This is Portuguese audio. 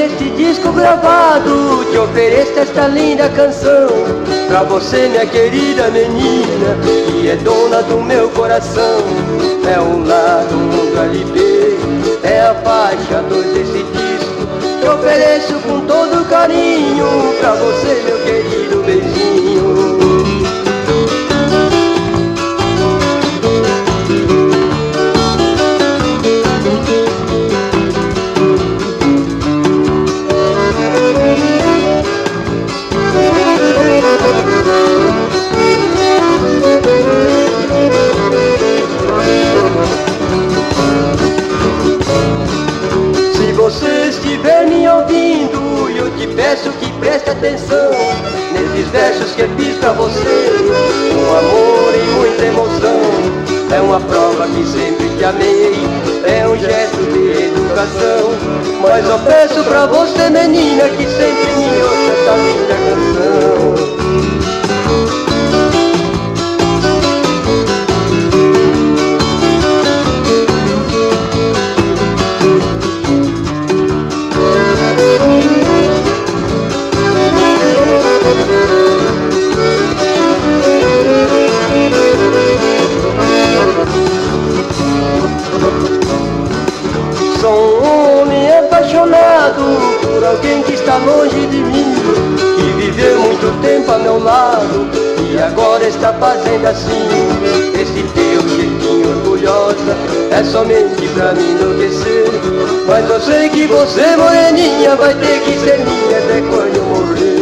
deste disco gravado, te ofereço esta linda canção pra você, minha querida menina, que é dona do meu coração. É um lado, um mundo LP, é a faixa 2 desse disco. Te ofereço com todo carinho pra você, meu querido beijinho. Se você estiver me ouvindo, eu te peço que preste atenção nesses versos que eu fiz pra você, com amor e muita emoção. É uma prova que sempre te amei, é um gesto de educação. Mas eu peço pra você, menina, que sempre me ouça essa linda canção. Sou um homem apaixonado por alguém que está longe de mim, que viveu muito tempo a meu lado e agora está fazendo assim. Esse teu jeitinho orgulhosa é somente pra me enlouquecer, mas eu sei que você, moreninha, vai ter que ser minha até quando eu morrer.